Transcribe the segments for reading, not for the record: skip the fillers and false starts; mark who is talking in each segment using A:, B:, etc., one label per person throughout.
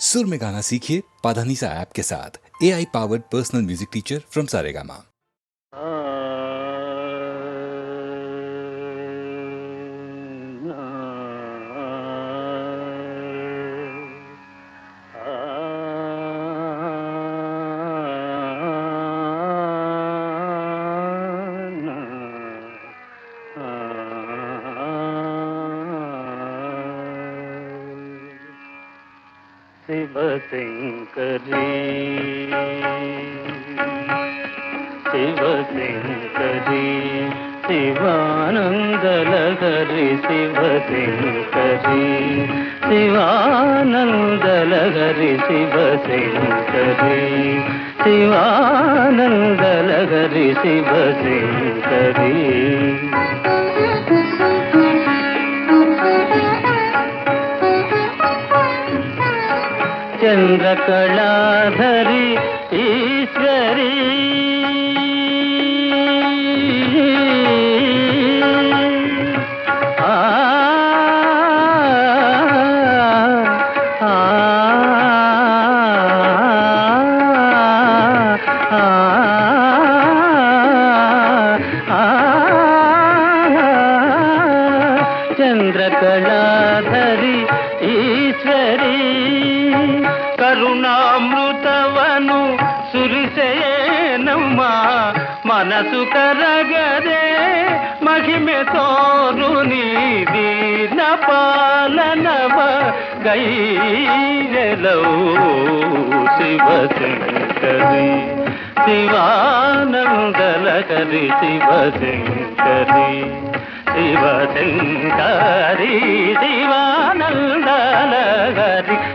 A: सुर में गाना सीखिए पाधानीसा ऐप के साथ। AI powered personal music teacher from Saregama.
B: शिवशंकरी शिवशंकरी शिवानंदलहरी शिवशंकरी शिवानंदलहरी शिवशंकरी शिवानंदलहरी शिवशंकरी चंद्रकलाधरी ईश्वरी आ, आ, आ, आ, चंद्रकलाधरी ईश्वरी ಕರುಣಾಮೃತವನು ಸುರಿಸೇನಮ್ಮ ಮನಸ್ಸು ಕರಗದೆ ಮಹಿಮೆ ತೋರು ನೀರಿನ ಪಾಲನವ ಗೈಯಲವು ಶಿವಶಂಕರಿ ಶಿವಾನಂದಲಹರಿ ಶಿವಶಂಕರಿ ಶಿವಶಂಕರಿ ಶಿವಾನಂದಲಹರಿ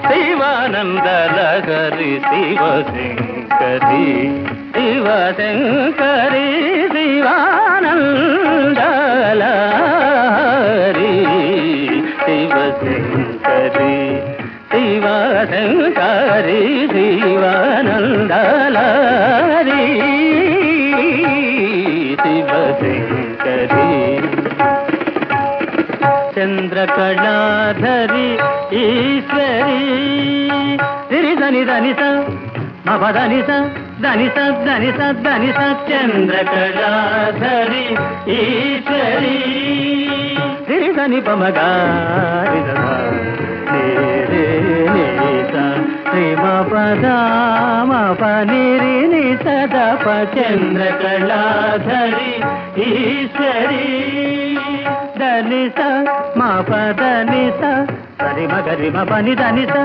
B: ಶಿವಾನಂದಲಹರಿ ಶಿವಶಂಕರಿ ಶಿವಶಂಕರಿ ಶಿವಾನಂದಲಹರಿ ಶಿವಶಂಕರಿ ಶಿವಶಂಕರಿ ಶಿವಾನಂದಲಹರಿ ಶಿವಶಂಕರಿ చంద్రకళాధరి ఈశ్వరి సిరి ధని ధనిస మప ధనిస ధనిస ధనిస ధనిస చంద్రకళాధరి ఈశ్వరి సిరి ధని పమగారి శ్రీమ పదామప నిరిని సదప చంద్రకళాధరి ఈశ్వరి ధనిస మా పదనిస సరి మగరి మ పని ధనిస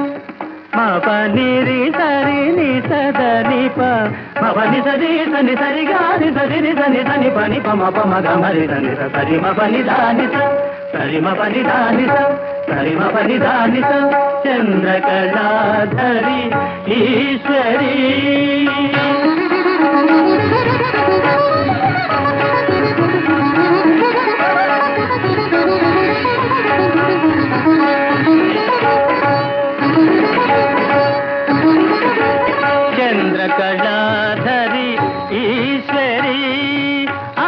B: మా పనిరి సరి ని సదని ప మ పని సరి సని సరి గాని సరి ని సని సని పని ప మ ప మ గ మరి ధనిస సరి మ పని ధానిస సరి మ పని ధానిస సరి మ పని ధానిస చంద్రకళాధరి ఈశ్వరి చంద్రకళాధరి ఈశ్వరి ఆ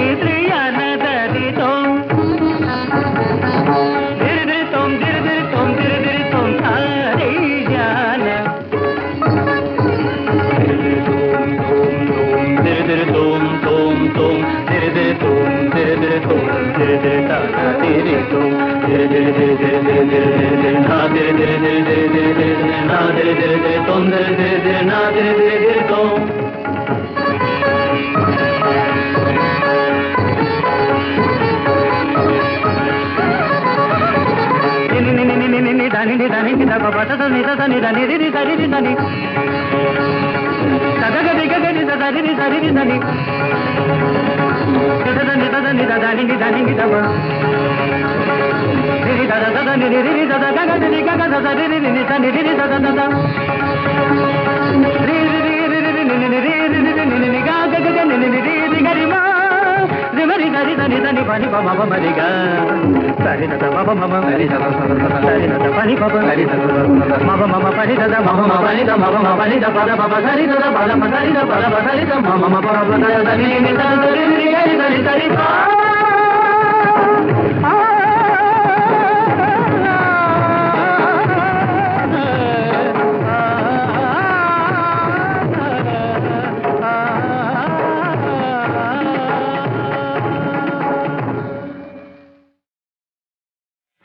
B: Adriana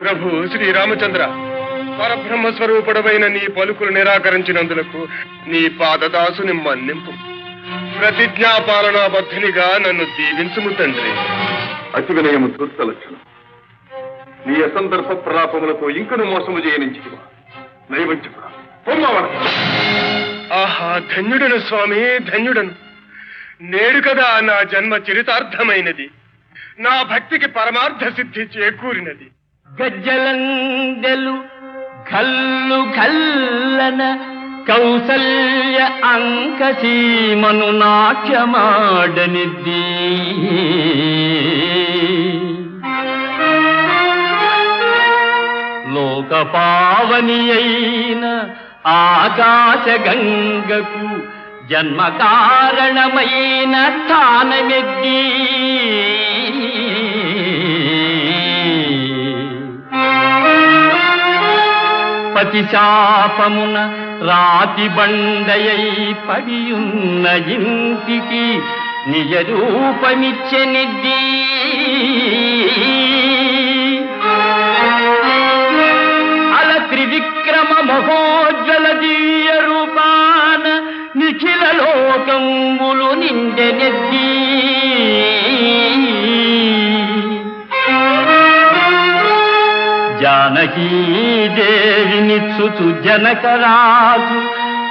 C: ప్రభు శ్రీరామచంద్ర, పరబ్రహ్మ స్వరూపుడమైన నీ పలుకులు నిరాకరించినందులకు నీ పాదదాసుని మన్నింపు. ప్రతిజ్ఞాపాలనాబద్ధునిగా నన్ను దీవించుము తండ్రి.
D: అతి వినయము ధూర్త లక్షణం. నీ అసందర్భ ప్రలాపములతో ఇంకను మోసము చేయనించితివా నైవంచకుడా.
C: ఆహా, ధన్యుడను స్వామి, ధన్యుడను. నేడు కదా నా జన్మ చరితార్థమైనది, నా భక్తికి పరమార్థ సిద్ధి చేకూరినది.
B: గజ్జలందెలు కల్లు కల్లన కౌసల్య అంకసీమను నాట్యమాడనిద్ది. లోకపావని అయిన ఆకాశ గంగకు జన్మ కారణమైన స్థానమెద్ది. పతిశాపమున రాతి బండయై పడియున్న ఇంటికి నిజ రూపమిచ్చెనిద్ది. అల త్రివిక్రమ మహోజ్వల దివ్య రూపాన నిఖిల లోకంబులు నిండెనెద్ది. జానకీదేవినిచ్చుచు జనకరాజు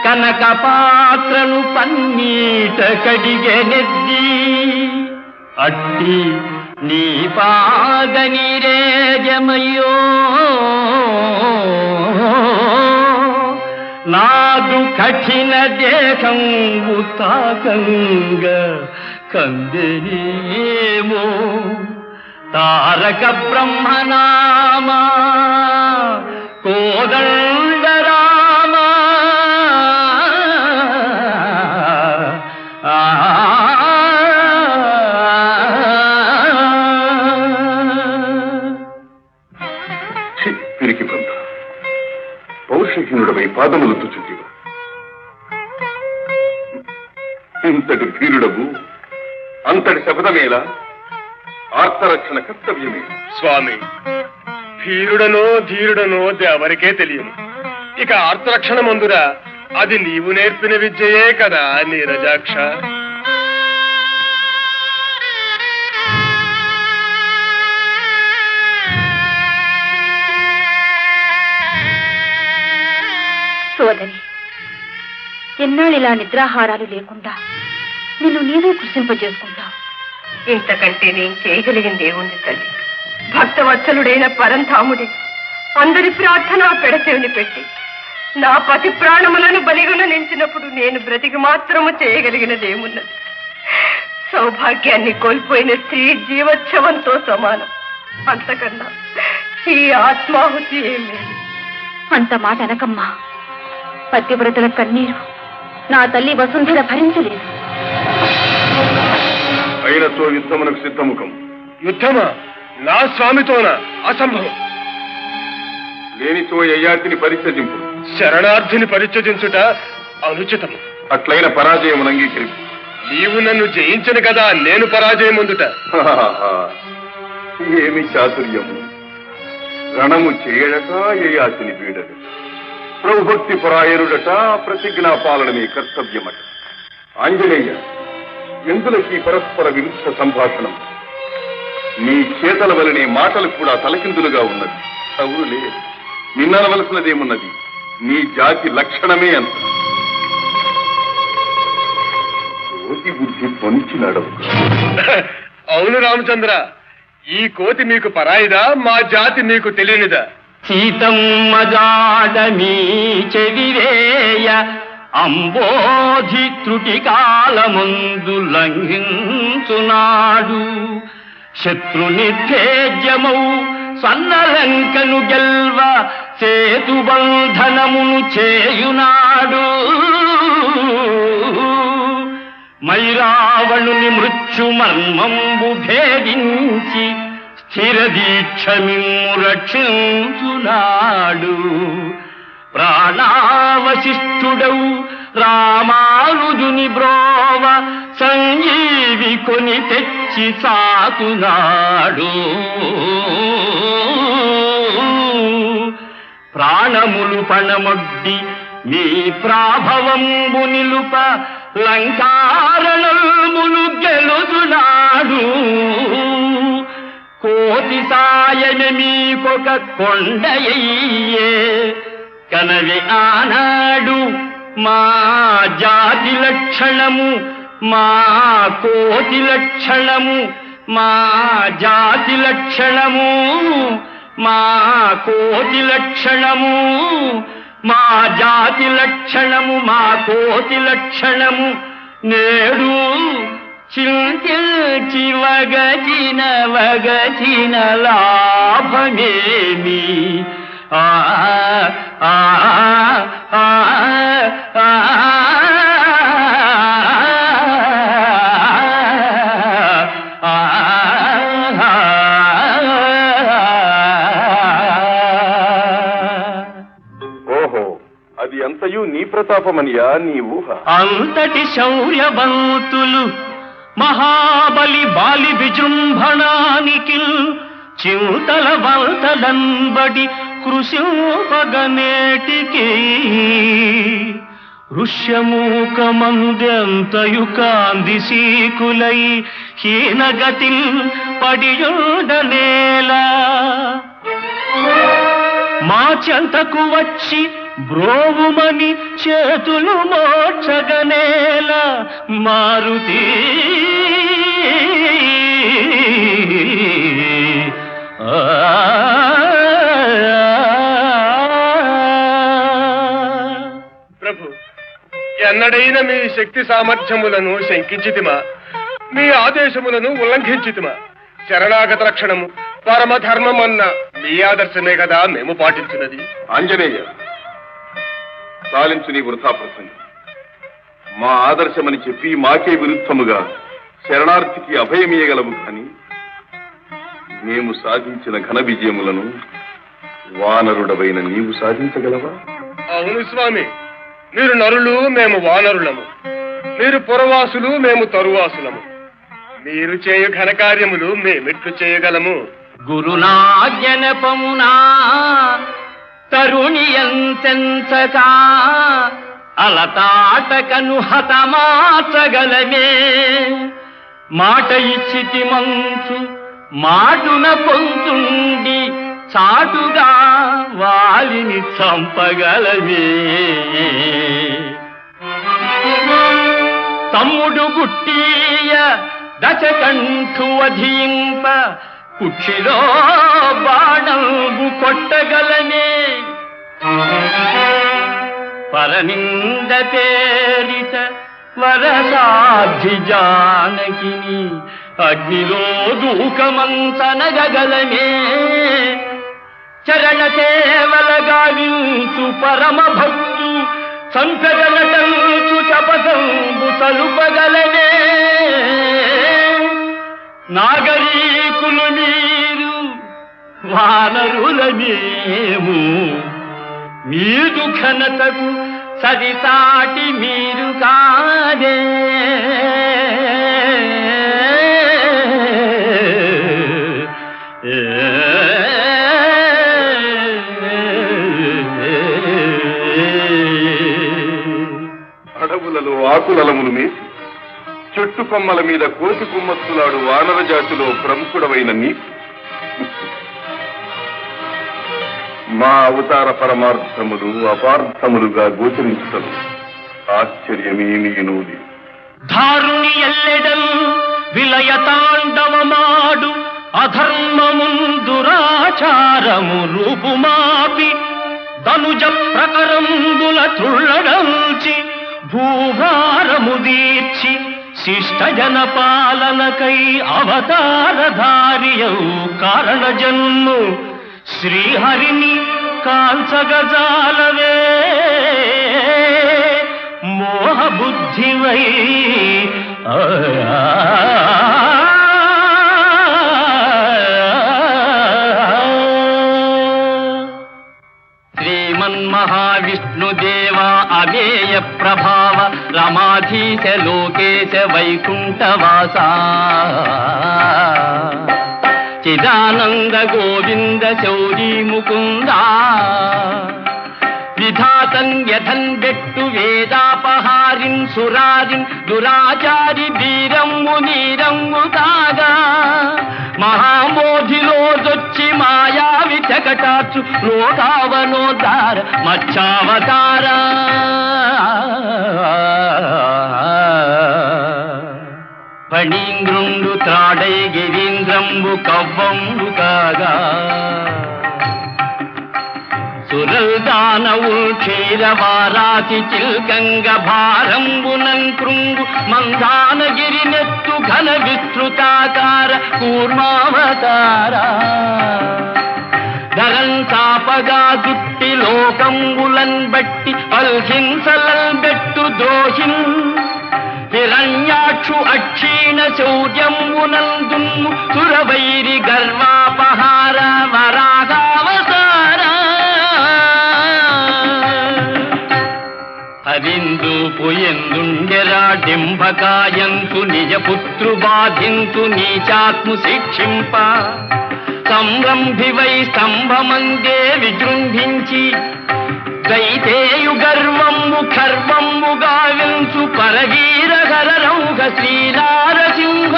B: కనక పాత్రను పన్నీట కడిగెనెద్ది. అట్టి నీ పాదనిరేజమయ్యో నాదు కఠిన దేహంబు తాకంగ కందెనేమో తారక బ్రహ్మనామా కోదండ రామ.
D: పిరికి బంధ పౌరుషహీనుడమై పాదములతో చుట్టివా. ఇంతటి ధీరుడవు అంతటి శపథమేలా. ఆర్తరక్షణ కర్తవ్యమే.
C: స్వామి, ధీరుడనో ధీరుడనో ఎవరికే తెలియను. ఇక ఆర్తరక్షణ మందురా, అది నీవు నేర్పిన విద్యయే కదా నీరజాక్ష.
E: సోదరి, ఎన్నాళ్ళు ఇలా నిద్రాహారాలు లేకుండా నిన్ను నీవే కృషింపజేసుకుంటావు.
F: ఇంతకంటే నేను చేయగలిగింది ఏముంది తల్లి? భక్తవత్సలుడైన పరంధాముడి అందరి ప్రార్థన పెడచెవిని పెట్టి నా పతి ప్రాణములను బలిగొన నించినప్పుడు నేను బ్రతికి మాత్రము చేయగలిగినది ఏమున్నది? సౌభాగ్యాన్ని కోల్పోయిన స్త్రీ జీవోత్సవంతో సమానం. అంతకన్నా ఈ ఆత్మాహుతి ఏమి?
E: అంత మాట అనకమ్మా. పతివ్రతల కన్నీరు నా తల్లి వసుంధర భరించలేదు.
D: అయినతో యుద్ధమునకు సిద్ధముఖం.
C: యుద్ధమా? నా స్వామితోనా? అసంభవం.
D: లేనితో యయాతిని పరిత్యజింపు.
C: శరణార్థిని పరిత్యజించుట అనుచితము.
D: అట్లైన పరాజయమును అంగీకరింపు.
C: నీవు నన్ను జయించను కదా నేను పరాజయం పొందుట.
D: ఏమి చాతుర్యము! రణము చేయడట యయాతిని వీడట, ప్రభుభక్తి పరాయణుడట, ప్రతిజ్ఞా పాలనమే కర్తవ్యమట. ఆంజనేయ, ఎందులకి పరస్పర విరుద్ధ సంభాషణం? నీ చేతల వలనే మాటలు కూడా తలకిందులుగా ఉన్నది. అవునులే, నిన్ననవలసినదేమున్నది? నీ జాతి లక్షణమే అంత. కోతి బుద్ధి పొంచి నడవు.
C: అవును రామచంద్ర, ఈ కోతి మీకు పరాయిదా, మా జాతి మీకు తెలియనిదా?
B: సీతమ్మ జాడమీ చెవిరేయ అంబోధి త్రుటి కాలముందు లంఘించునాడు. శత్రునిర్భేద్యమౌ సన్నలంకను గెల్వ సేతుబంధనమును చేయునాడు. మైరావణుని మృత్యుమర్మంబు భేదించి స్థిర దీక్షమిమ్ము రక్షించునాడు. ప్రాణావశిష్ఠుడవు రామానుజుని బ్రోవ సంజీవి కొని తెచ్చి సాకునాడు. ప్రాణములు పణమొడ్డి మీ ప్రాభవంబు నిలుప లంకారణములు గెలుచునాడు. కోటి సాయమే మీకొక కొండయ్యే కనవి ఆనాడు. మా జాతి లక్షణము, మా కోటి లక్షణము, మా జాతి లక్షణము, మా కోటి లక్షణము, మా జాతి లక్షణము, మా కోటి లక్షణము నేడు చింతించి వగచిన లాభమేమి? ఆ ఆ ఆ ఆ
D: అది అంతయు నీ ప్రతాపమనియా, నీ ఊహ.
B: అంతటి శౌర్యవంతులు మహాబలి బాలి విజృంభణానికి చింతల వంతలంబడి కృషిపగనేటికి ఋష్యమూకమందెంతయు కాంది సీకులై హీనగతి పడియుండనేలా. మా చెంతకు వచ్చి బ్రోవుమని చేతులు మోక్షగనేల మారుతి.
C: ప్రభు, ఎన్నడైనా మీ శక్తి సామర్థ్యములను శంకించితిమా? మీ ఆదేశములను ఉల్లంఘించితిమా? శరణాగత లక్షణము పరమధర్మం అన్న మీ ఆదర్శమే కదా మేము పాటించినది.
D: ఆంజనేయ, సాలించు నీ వృథా ప్రసంగం. మా ఆదర్శమని చెప్పి మాకే విరుద్ధముగా శరణార్థికి అభయమీయగలము కానీ మేము సాధించిన ఘన విజయములను వానరుడవైన నీవు సాధించగలవా?
C: అవును స్వామి, మీరు నరులు, మేము వానరులము. మీరు పురవాసులు, మేము తరువాసులము. మీరు చేయు ఘనకార్యములు మేమెట్లు చేయగలము?
B: గురునాజ్ఞనపమునా తరుణి ఎంతెంచక అలతాటకను హతమాచగలమే. మాట ఇచ్చితి మంచు మాటున పొంచుండి చాటుగా వాలిని చంపగలమే. తమ్ముడు గుట్టీయ దశకంఠు వధింప కుక్షిలో బాణంబు కొట్టగలనే. పరనింద తేరిత వరసాధ్య జానకిని అగ్నిలో దూకమంచనగలనే. చరణ సేవల గావించు పరమ భక్తు సంకటనటంచు తపసంబు సలుపగలనే. నాగరీకులు మీరు, వానరుల మేము, మీదు ఘనతకు సరిసాటి మీరు కాదే.
D: చెట్టు కొమ్మల మీద కోతి కుమ్మత్తులాడు వానర జాతిలో ప్రముఖుడవైన నీకు మా అవతార పరమార్థములు అపార్థములుగా గోచరించటం ఆశ్చర్యమేమీ లేదు.
B: ధారుని ఎల్లెడల్ విలయతాండవమాడు అధర్మముందురాచారము రూపుమాపి తనుజ ప్రకరంబుల త్రుళ్ళడంచి భూభారము దీర్చి శిష్ట జన పాలనకై అవతారధారియౌ కారణ జన్ము శ్రీహరిని కాంచగజాలవే మోహ బుద్ధివై శ్రీమన్మహావిష్ణుదేవ అవేయ ప్రభావ రమాధీశ లోకేశ వైకుంఠవాస చిదానంద గోవింద శౌరీ ముకుంద విధాతన్ యథన్ బెట్టు వేదాపహారిన్ సురారిన్ దురాచారి వీరమ్ము నీరమ్ము తాగా మహామోధిలోదొచ్చి మాయావి చకటాచు లోకావనోద్ధార మచ్చావతార పణీంద్రుండు త్రాడై గిరీంద్రంబు కవ్వంబు కాగా సురల్దానవుల్ క్షీరవారాసి చిల్కంగ భారంబునన్ కృంగు మందానగిరి నెత్తు ఘన విస్తృతాకార కూర్మావతార ధరన్ తాపగా దుట్టి లోకంబులన్ బట్టి పల్హింసలల్ బెట్టు ద్రోహిన్ హిరణ్యాక్షు అక్షీణ శౌర్యంబునందుమ్ము సురవైరి గర్వాపహార వరాగావతార హరిందు పుయందుండెరా డింభకాయంతు నిజపుత్రు బాధింతు నీచాత్ము శిక్షింప సంరంభివై స్తంభమందే విజృంభించి దైతేయు గర్వమ్ము ఖర్వమ్ము గావించు పరవీర హరరౌఘ శ్రీనారసింహ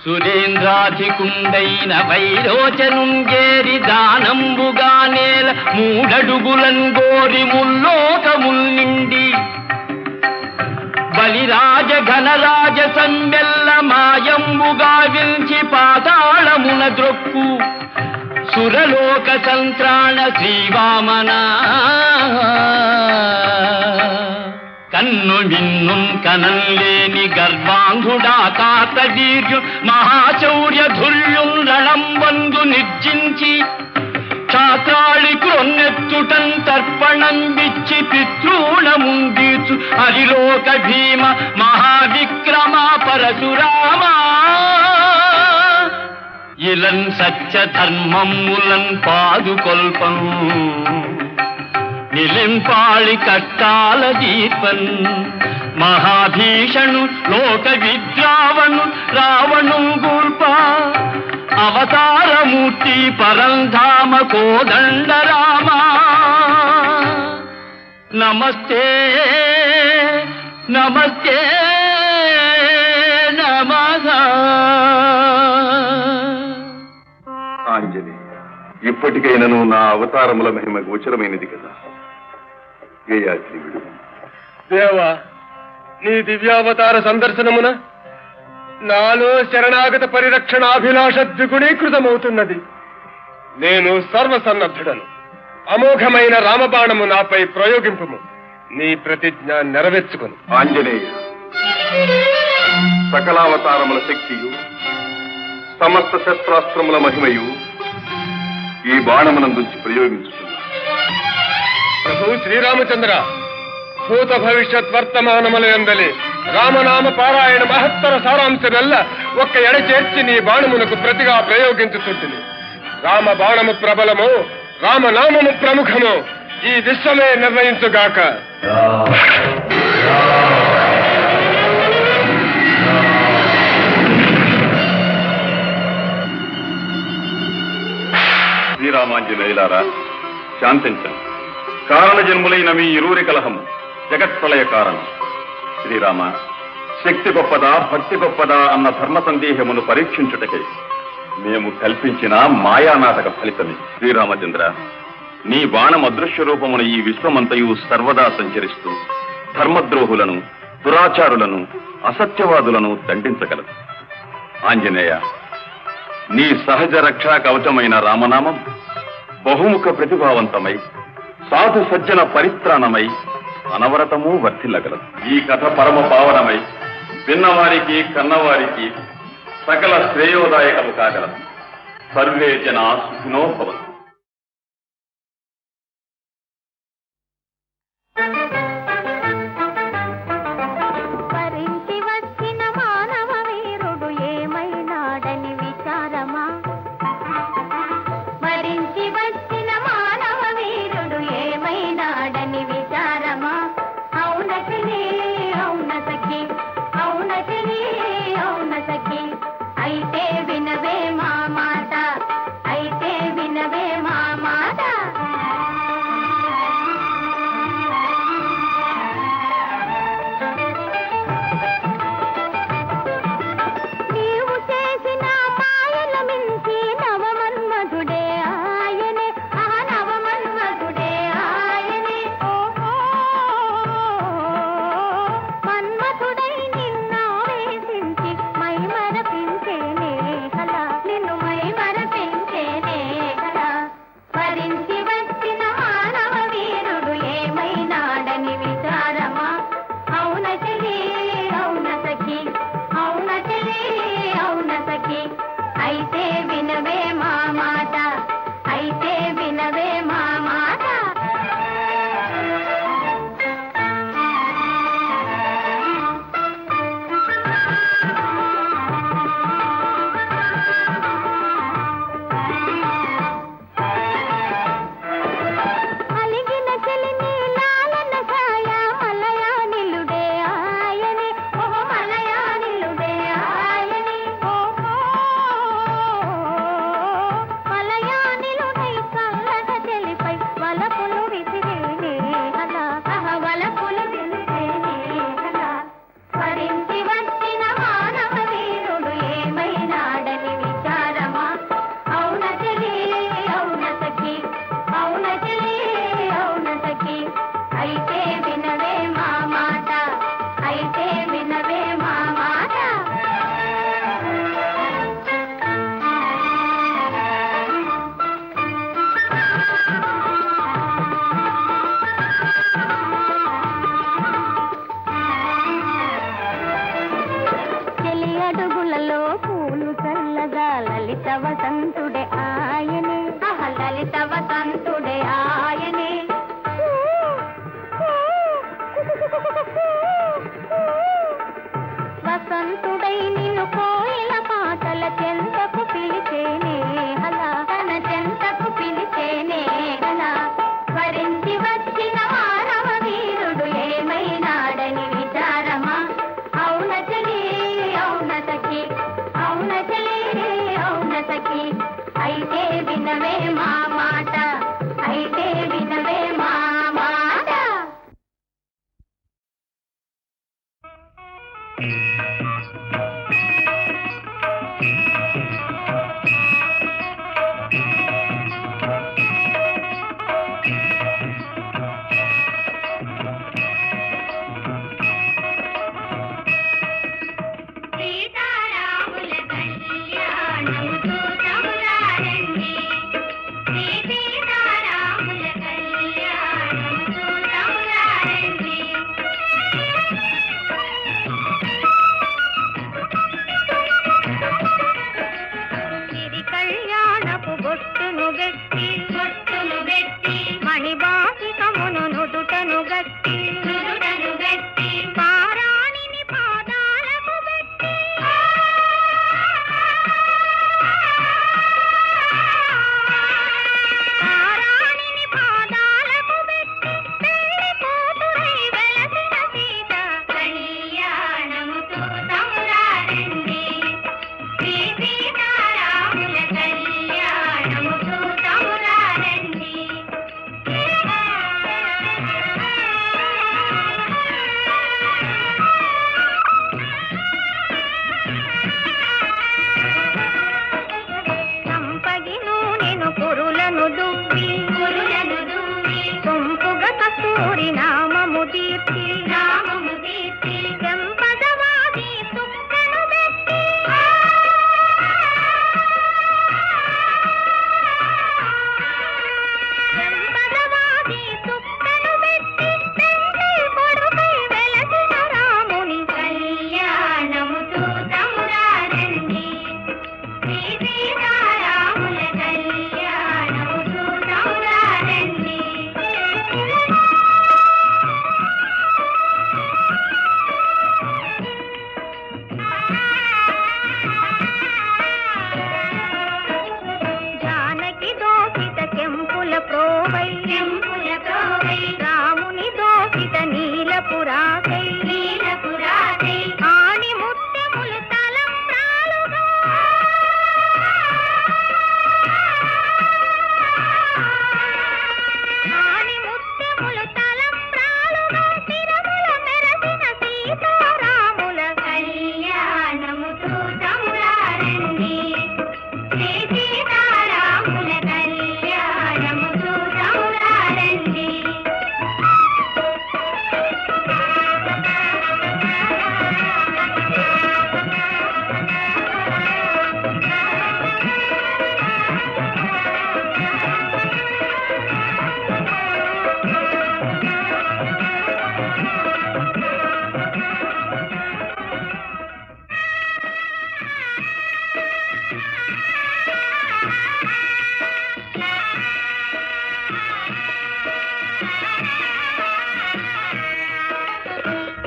B: సురేంద్రాధికుండైన వైరోచనుంగేరి దానంబుగా నేల మూడడుగులన్ గోరి ముల్లోకముల్ నిండి బలిరాజ ఘనరాజ సంబెల్ల మాయంబుగా వించి పాతాళమున ద్రొక్కు సురలోక సంత్రాణ శ్రీవామన కన్ను మిన్నుం కనల్లేని గర్వాంగుడా కాతవీర్యు మహాశౌర్య ధుర్యుం రణంబందు నిర్జించి ఛాత్రాళి క్రొన్నెత్తుటం తర్పణం విచ్చి పితృణముందీచు హరిలోక భీమ మహావిక్రమ పరశురామా ఇలన్ సత్య ధర్మములన్ పాదుకొల్పం నిలింపాళి కట్టాల దీపన్ మహాభీషణు లోక విద్రావణు రావణు గూల్ప అవతారమూర్తి పరంధామ కోదండ రామ నమస్తే నమస్తే నమః.
D: ఆంజనేయ, ఇప్పటికైనను నా అవతారముల మహిమ గోచరమైనది కదా. గేయాద్రి విడు.
C: దేవా, నీ దివ్యావతార సందర్శనమున నాలో శరణాగత పరిరక్షణాభిలాష ద్విగుణీకృతమవుతున్నది. నేను సర్వసన్నద్ధుడను. అమోఘమైన రామబాణము నాపై ప్రయోగింపుము. నీ ప్రతిజ్ఞ నెరవేర్చుకును.
D: ఆంజనేయ, సకలావతారముల శక్తియు సమస్త శస్త్రాస్త్రముల మహిమయు ఈ బాణమునందుంచి ప్రయోగించుతున్నా.
C: ప్రభు శ్రీరామచంద్ర, భూత భవిష్యత్ వర్తమానముల యందలి రామనామ పారాయణ మహత్తర సారాంశమెల్ల ఒక్క ఎడ చేర్చి నీ బాణమునకు ప్రతిగా ప్రయోగించుతుంటిని. రామ బాణము ప్రబలము, రామనామము ప్రముఖము, ఈ విశ్వమే నిర్ణయించుగాక.
D: శ్రీరామాంజనేయులారా, శాంతించండి. కారణ జన్ములైన మీ ఇరువురి కలహము జగత్ప్రళయ కారణం. శ్రీరామ, శక్తి గొప్పదా భక్తి గొప్పదా అన్న ధర్మ సందేహమును పరీక్షించుటకై మేము కల్పించిన మాయానాటక ఫలితమే. శ్రీరామచంద్ర, నీ బాణం అదృశ్య రూపమున ఈ విశ్వమంతయు సర్వదా సంచరిస్తూ ధర్మద్రోహులను, దురాచారులను, అసత్యవాదులను దండించగలదు. ఆంజనేయ, నీ సహజ రక్షా కవచమైన రామనామం బహుముఖ ప్రతిభావంతమై సాధు సజ్జన పరిత్రాణమై అనవరతము వర్ధిల్లగలదు. ఈ కథ పరమ పావనమై విన్నవారికి కన్నవారికి సకల శ్రేయోదాయకము కాగలదు. సర్వే జనా సుఖినో భవంతు.
E: సఖీ
G: చంపగి నూనెను కురులను దువ్వి సొంపుగా కస్తూరి నామము దీర్చి చెంపదవాది సుక్కను పెట్టి చెంపదవాది సుక్కను పెట్టి పెండ్లి కొడుకై వెలసిన రాముని కళ్యాణము చూతమురారండి శ్రీ సీతారాముల కళ్యాణము చూతమురారండి. జానకి దోసిత కెంపుల ప్రోవై రాముని దోసిత నీలపురాకై ఆణి ముత్యములు తలంబ్రాలుగా ఆణి ముత్యములు తలంబ్రాలుగా శిరముల మెరసిన సీతారాముల కళ్యాణము చూతమురారండి శ్రీ సీతారాముల కళ్యాణము చూతమురారండి.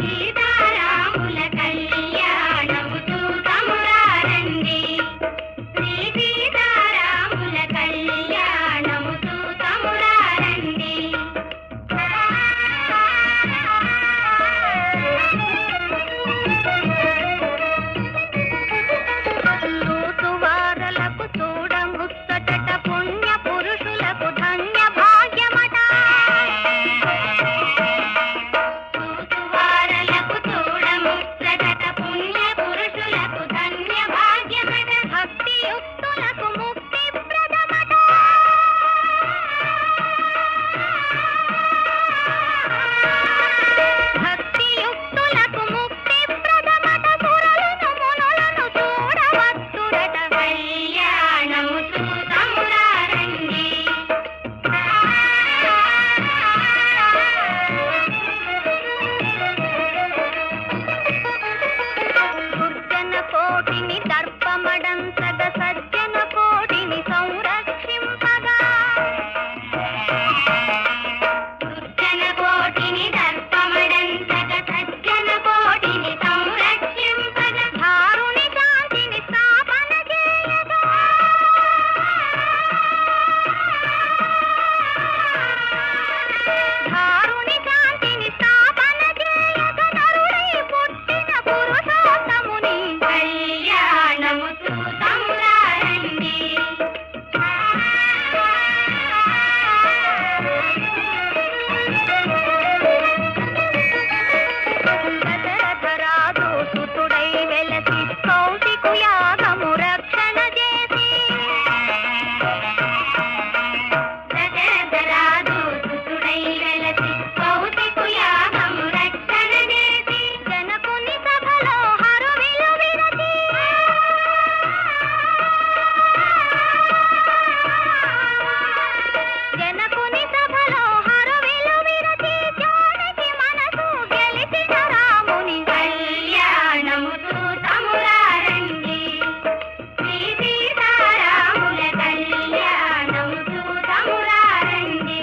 G: సీతారాముల కళ్యాణము చూతమురారండి శ్రీ సీతారాముల కళ్యాణము చూతమురారండి. చూసువారలకు చూడముచ్చటట పుణ్య పురుషులకు ధన్య భాగ్యమట చూసువారలకు చూడముచ్చటట పుణ్య పురుషులకు ధన్య భాగ్యమట భక్తియుక్తులకు ముక్తి ప్రదమట భక్తియుక్తులకు ముక్తి ప్రదమట సురలను మునులను చూడవచ్చురట కళ్యాణము చూతమురారండి. దుర్జన కోటిని దర్పమడంతగ సజ్జన కోటిని సంరక్షింపగా దుర్జన కోటిని దర్పమడంతగ సజ్జన కోటిని సంరక్షింపగా ధారుని శాంతిని స్థాపన చేయగా ధారుని శాంతిని స్థాపన చేయగా నరుడై పుట్టిన పురుషోత్తముని కళ్యాణము చూతమురారండి దశరథరాజు సుతుడై వెలసి కౌశికు యాగము రక్షణ చేసి దశరథరాజు సుతుడై వెలసి కౌశికు యాగము రక్షణ చేసి జనకుని సభలో హరువిలు విరచి జనకుని సభలో హరువిలు విరచి జానకి మనసు గెలిచిన రాముని కళ్యాణము చూతమురారండి శ్రీ సీతారాముల కళ్యాణము చూతమురారండి.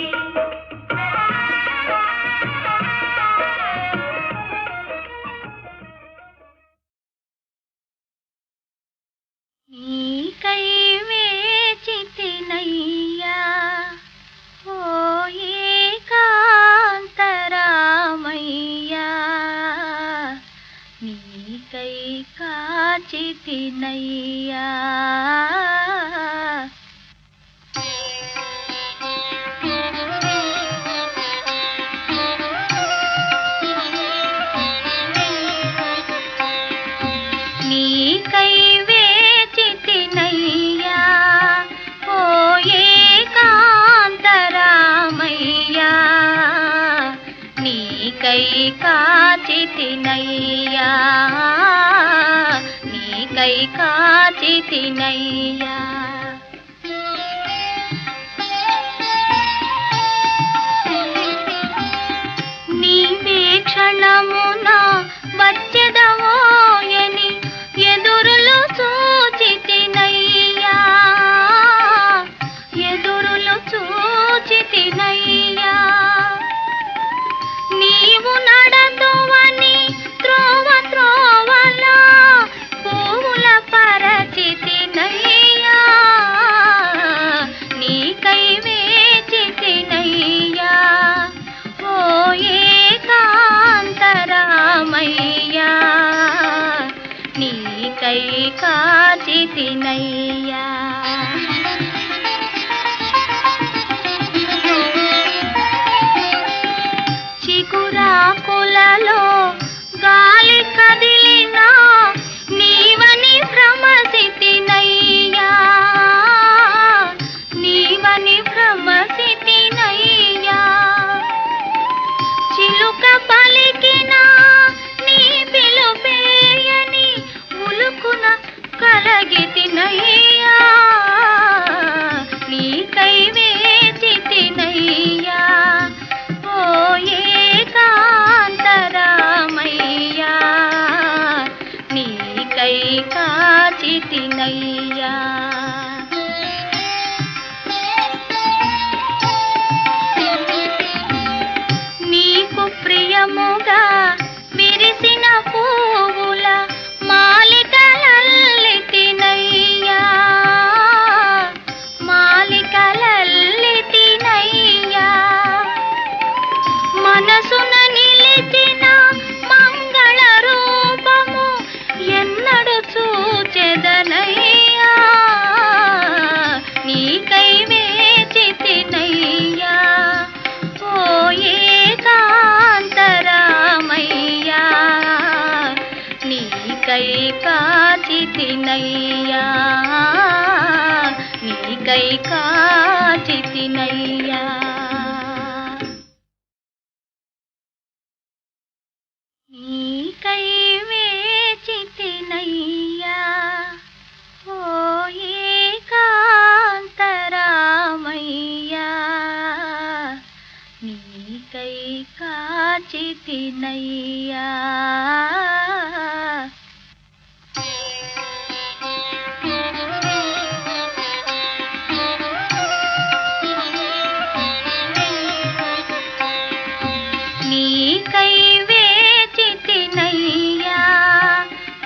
G: నీకై వేచితినయ్యా ఓ ఏకాంతరామయ్యా నీకై కాచితినయ్యా నీ నీకై వేచితినయ్యా ఓ ఏకాంతరామయ్యా నీకై కాచితినయ్యా నీకై కాచితినయ్యా నీవే క్షణమున వచ్చెదవోయని ఎదురులు చూచితినయ్యా ఎదురులు చూచితినయ్యా నీవు నడదువని త్రోవ త్రోవలా పువ్వుల పరచితినయ్యా నీకై వేచితినయ్యా ఓ ఏకాంతరామయ్యా నీకై కాచితినయ్యా చిగురాకులలో గాలి కదిలినా నీవని భ్రమసితినయ్యా నీవని భ్రమసితినయ్యా చిలుక పలికిన నీ పిలుపేయని ఉలుకున కలగితినయ్యా నీకై వేచితినయ్యా ఓ ఏకాంతరామయ్యా నీకై కాచితినయ్యా నీకు ప్రియముగా విరిసిన పువ్వుల మాలికలల్లితినయ్యా మాలికలల్లితినయ్యా మనసున నిలిచిన మంగళ రూపము ఎన్నడు చూచెదనయ్యా నీకై వేచితినయ్యా ఓ ఏకాంతరామయ్యా నీకై కాచితినయ్యా నీకై కాచితినయ్యా నీకై వేచితినయ్యా ఓ ఏకాంతరామయ్యా నీకై కాచితినయ్యా నీకై వేచితినయ్యా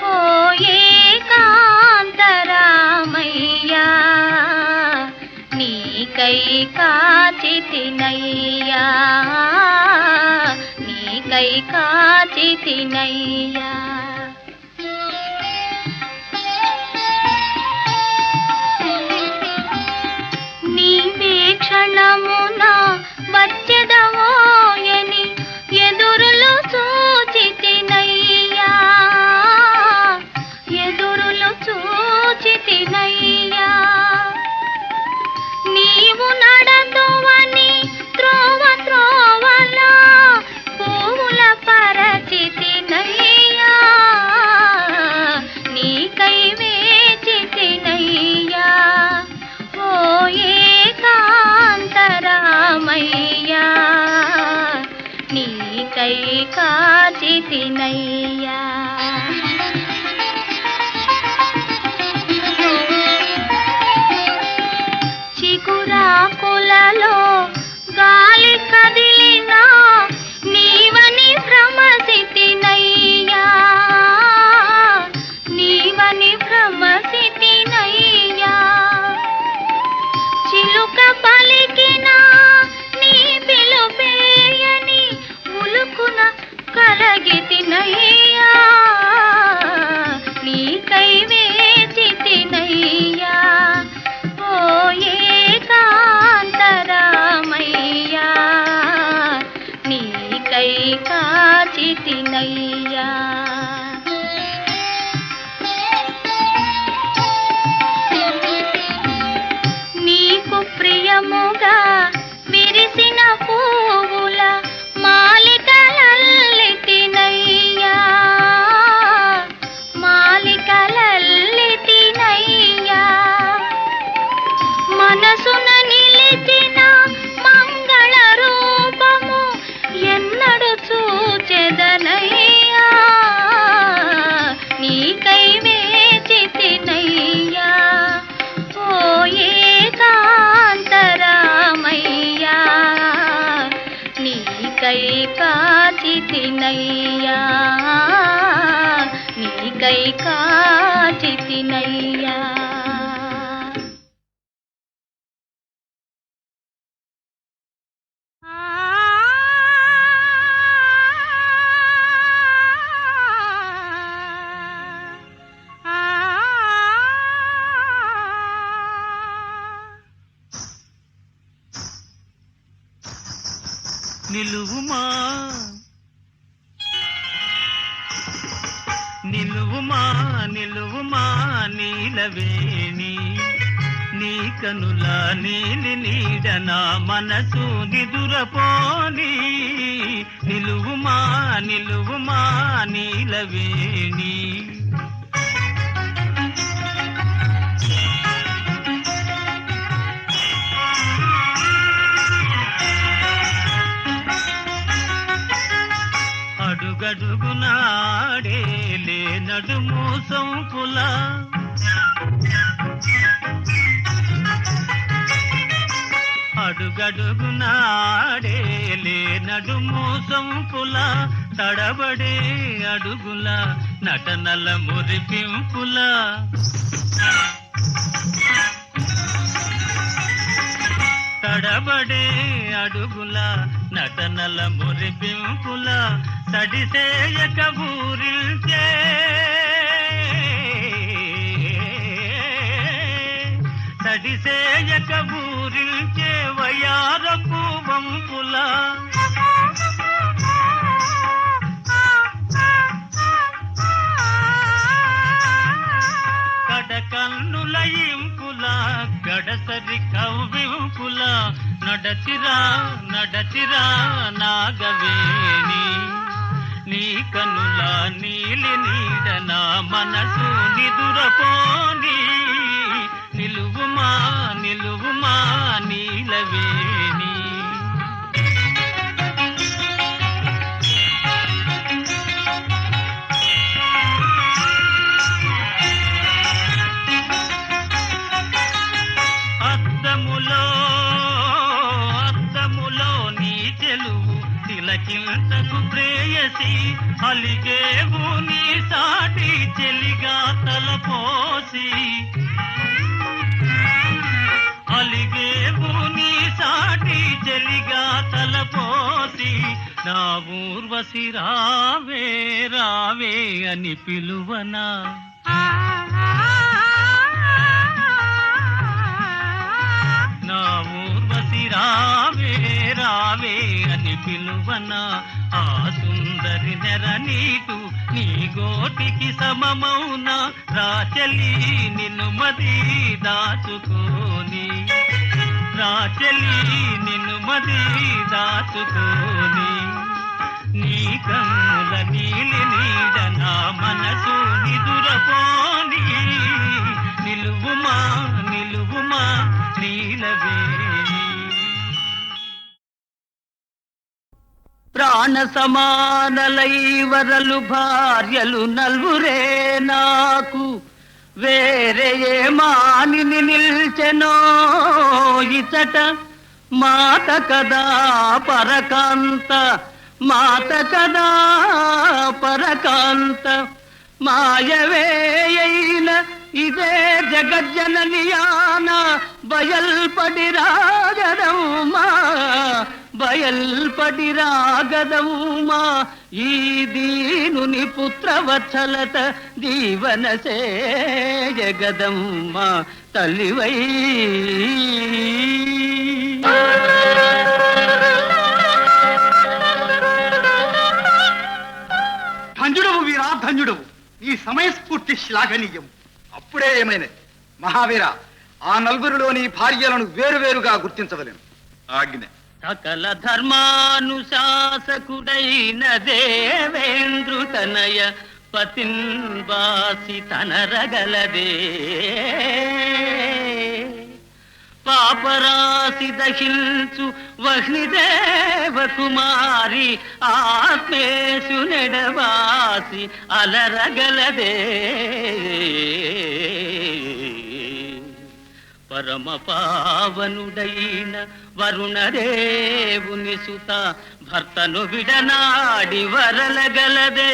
G: ఓ ఏకాంతరామయ్యా నీకై కాచితినయ్యా నీకై కాచితినయ్యా నీవే క్షణమున వచ్చెదవోయని ఎదురులు చూచితినయ్యా ఎదురులు చూచితినయ్యా నీవు నడదువని త్రోవ త్రోవలా పువ్వుల పరచితినయ్యా నీకై వేచితినయ్యా ఓ ఏకాంతరామయ్యా నీకై కాచితినయ్యా చిగురాకులలో గాలి కదిలినా నీవని భ్రమసితినయ్యా నీవని భ్రమసితినయ్యా చిలుక పలికిన నీ పిలుపేయని ఉలుకున కలగితినయ్యా నీకై వేచితినయ్యా ఓ ఏకాంతరా నిలువెయ్యా.
B: నిలువుమా నిలువుమా నిలువుమా నీలవేణి, నీ కనుల నీలి నీడ నా మనసు నిదురపోని. నిలువుమా నిలువుమా నీలవేణి. అడుగడుగునాడే నడుము సొంపుల, అడుగడుగునాడే నడుము సొంపుల, తడబడే అడుగుల నటనల మురిపింపుల. తడబడే అడుగుల నటనల మురిపింపుల, తడిసేయక ఊరిల్చే తడిసేయక ఊరిల్చే వయారపు వంపుల. కడకన్నుల ఇంపుల గడసరి కవ్వింపుల, నడచిరా నడచిరా నాగవేణి. నీ కనుల నీలి నీడ నా మనసు నిదురపోని. నిలువుమా నిలువుమా నీలవేణి. అద్దములో నీ చెలువు తిలకింతకు ప్రేయసి, అలిగేవు నీ సాటి చెలిగా తలపోసి. అలిగేవు నీ సాటి చెలిగా తలపోసి. నా ఊర్వశి రావే రావే అని పిలువనా. నా ఊర్వశి రావే రావే అని పిలువనా. ఆ సుందరి నెర నీటు నీ గోటికి సమమౌన, రాచలి నిన్ను మది దాచుకోని. రాచలి నిన్ను మది దాచుకోని. నీ కన్నుల నీలి నీడ నా మనసు నిదురపోని. నిలువుమా నిలువుమా నీలవేణి. ప్రాణ సమానలై వరలు భార్యలు నల్వురే నాకు, వేరే ఏ మానిని నిల్చెనో ఇచట. మాత కదా పరకాంత, మాత కదా పరకాంత. మాయవేయైన ఇదే జగజ్జననియాన, బయల్పడి రాగదమ్మా బయల్పడి రాగదమ్మా. ఈ దీనుని పుత్రవత్సలత దీవన జగదమ్మా తల్లివై.
H: ధన్యుడవు వీరా ధన్యుడవు. ఈ సమయస్ఫూర్తి శ్లాఘనీయం. అప్పుడే ఏమైనది మహావీర, ఆ నలుగురిలోని భార్యలను వేరువేరుగా గుర్తించవలేను. ఆజ్ఞ.
B: సకల ధర్మానుశాసకుడైన దేవేంద్రుతనయ పతిన్వాసి తనరగలదే. పాపరాశి దహించు వహ్నిదేవ కుమారి, ఆత్మేషు నెడవాసి అలరగలదే. పరమ పావనుడైన వరుణదేవుని సుత, భర్తను విడనాడి వరలగలదే.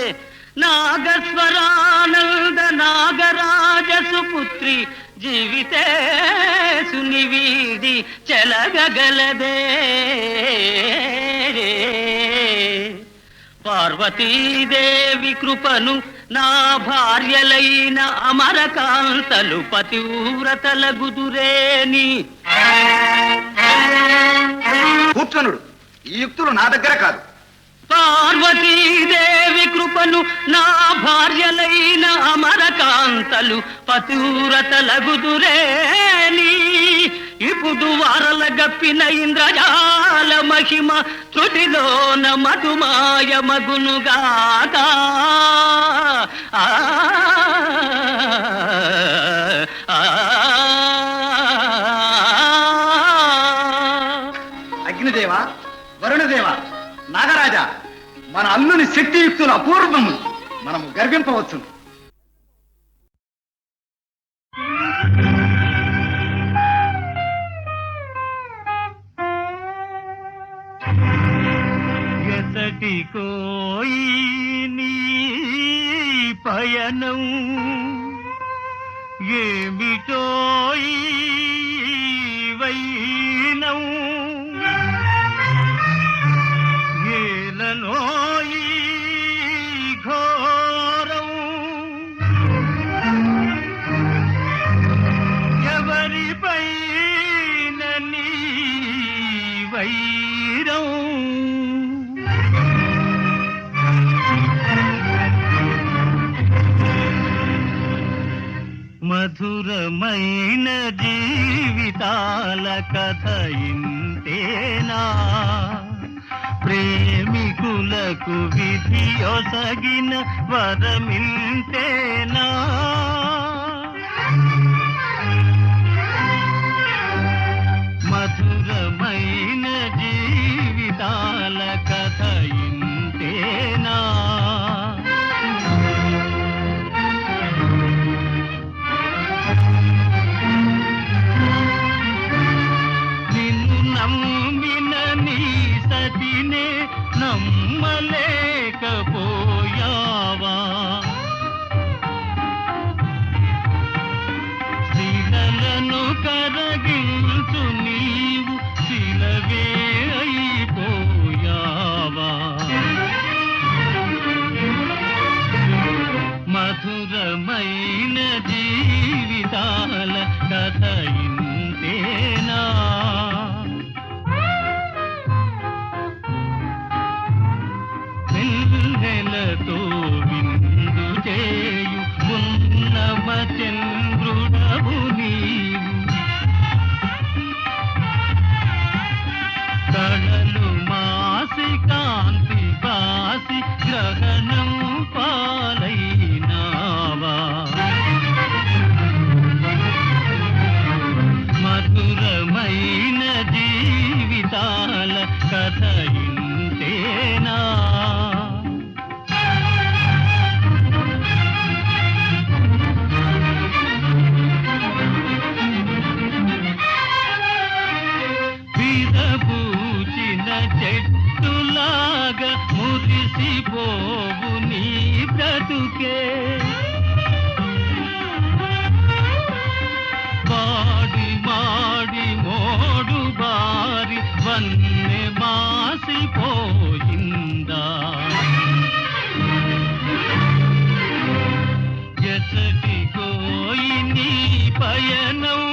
B: నాగస్వరానంద నాగరాజ సుపుత్రి జీవితే సునివీడి చెలగగలదే పార్వతీదేవి కృపను నా భార్యలైన అమరకాంతలు పతివ్రతల గుదురేని.
H: కూర్చొనుడు, ఈ యుక్తులు నా దగ్గర కాదు.
B: పార్వతీదేవి కృపను నా భార్యలైన అమరకాంతలు పతివ్రతల గుదురేని. ఇప్పుడు వారల గప్పిన ఇంద్రజాల మహిమ త్రుటిలోన మధుమాయ మగునుగాక.
H: అగ్నిదేవా, వరుణదేవా, నాగరాజా, మన అల్లుని శక్తియుక్తులు అపూర్వము. మనము గర్వింపవచ్చు.
B: ఎతటికోయి నీ పయనం ఏమిటోయి వైనం ఏలనోయి ఘోరం ఎవరిపైన నీ వైరం మధురమైన జీవితాల కథ ఇంతేనా ప్రేమికులకు విధి ఒసగిన వరమింతేనా మధురమైన జీవితాల కథ ఇంతేనా నమ్మిన నీ సతినే నమ్మలేకపోయావా శిలలను కరగించు నీవు శిలవే అయిపోయావా మధురమైన జీవితాల కథ ఇంతేనా నెలతో విందు చేయు ఉన్నమ చంద్రుడవు నీవు కళలు మాసి కాంతి బాసి గ్రహణం పాలైనావా మధురమైన జీవితాల కథ ఇంతేనా చెట్టులాగా మురిసిపోవు నీ బ్రతుకే బాడి మాడి మోడు బారి వన్నె మాసిపోయిందా ఎసటి కోయి నీ పయనం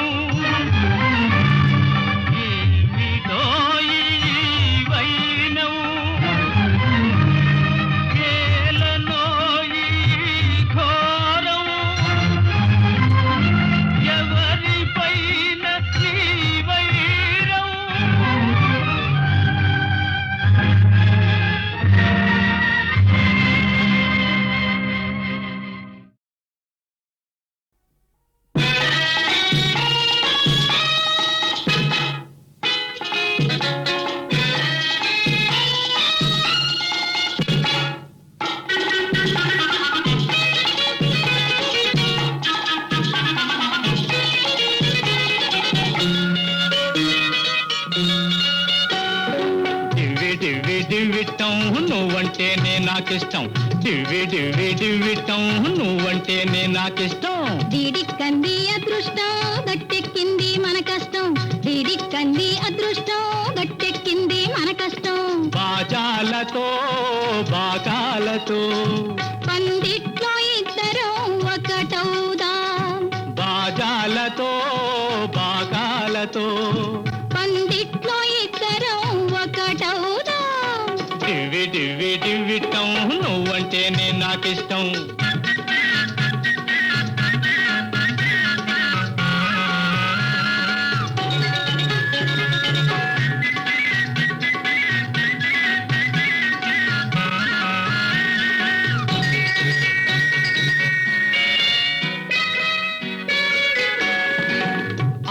I: దివ్విట్టం నువ్వంటేనే నాకిష్టం
B: డివ్వి డివ్వి డివ్విటం నువ్వంటేనే నాకిష్టం.
G: డిడిక్కంది అదృష్టం గట్టెక్కింది మన కష్టం. డిడిక్కంది అదృష్టం గట్టెక్కింది మన కష్టం.
B: బాజాలతో బాకాలతో
G: పందిట్లో ఇద్దరం ఒకటవుదాం.
B: బాజాలతో బాకాలతో
G: పందిట్లో ఇద్దరం ఒకటవుదాం.
B: డివ్వి డివ్వి డివ్విటం నువ్వంటేనే నాకిష్టం.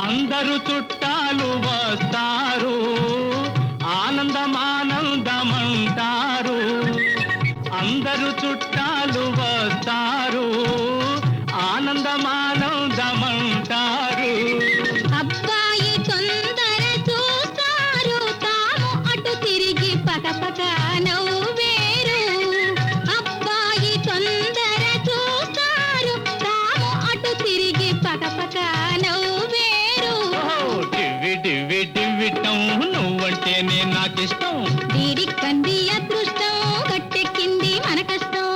B: అందరూ చుట్టాలు వస్తారు, ఆనందమానందమంటారు. అందరూ చుట్టాలు వస్తారు, ఆనందమానందమంటారు.
G: అబ్బాయి తొందర చూస్తారు, తాము అటు తిరిగి పకపక నవ్వేరు. అబ్బాయి తొందర చూస్తారు, తాము అటు తిరిగి పకపక నవ్వేరు.
B: డివ్వి డివ్వి డివ్విటం నువ్వంటేనే నాకిష్టం.
G: డిడిక్కంది అదృష్టం గట్టెక్కింది మన కష్టం.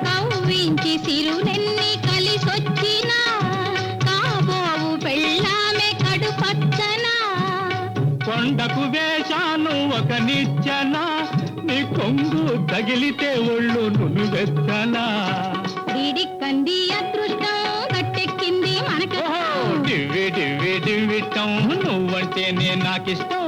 G: కవ్వించి సిరులెన్ని కలిసొచ్చినా కాబోవు పెళ్ళామె కడు పచ్చనా.
B: కొండకు వేశాను ఒక నిచ్చెన, నీ కొంగు తగిలితే ఒళ్ళు నునువెచ్చనా.
G: డిడిక్కంది అదృష్టం గట్టెక్కింది మన కష్టం.
B: డివ్వి డివ్వి డివ్విటం నువ్వంటేనే నాకిష్టం.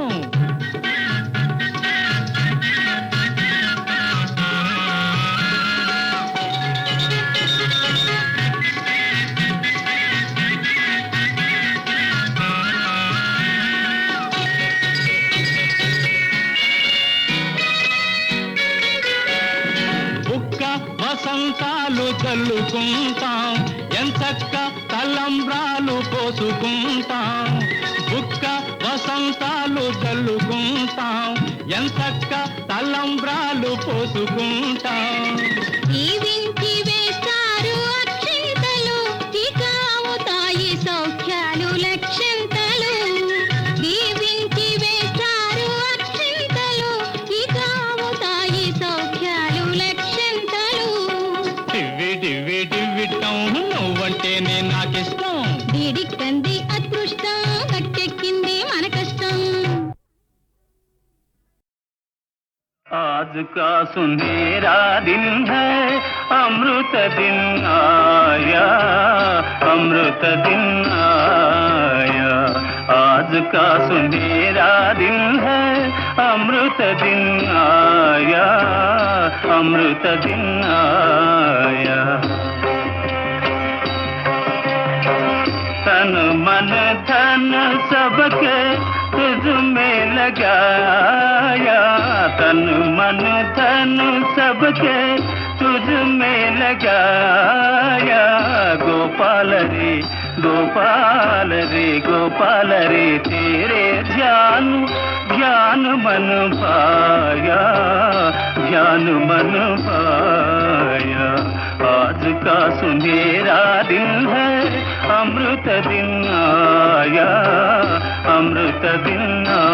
B: బుక్క వసంతాలు చల్లుకుంటాం, ఎంచక్క తలంబ్రాలు పోసుకుంటాం. బుక్క వసంతాలు చల్లుకుంటాం, ఎంచక్క తలంబ్రాలు పోసుకుంటాం.
G: దీవించి వేస్తారు అక్షింతలు, ఇక అవుతాయి సౌఖ్యాలు లక్షంతలు. దీవించి వేస్తారు అక్షింతలు, ఇక అవుతాయి సౌఖ్యాలు లక్షంతలు.
B: డివ్వి డివ్వి డివ్విటం నువ్వంటేనే నాకిష్టం.
G: డిడిక్కంది అదృష్టం గట్టెక్కింది మన కష్టం.
B: आज का सुनहरा दिन है, अमृत दिन आया, अमृत दिन आया. आज का सुनहरा दिन है, अमृत दिन आया, अमृत दिन आया. तन मन धन सबके तुझ में लगाया, तन मन धन सबके तुझ में लगाया. गोपाल रे गोपाल रे गोपाल रे तेरे ध्यान ध्यान मन पाया, ध्यान मन पाया. आज का सुनहरा दिन है, अमृत दिन आया, अमृत दिन आया.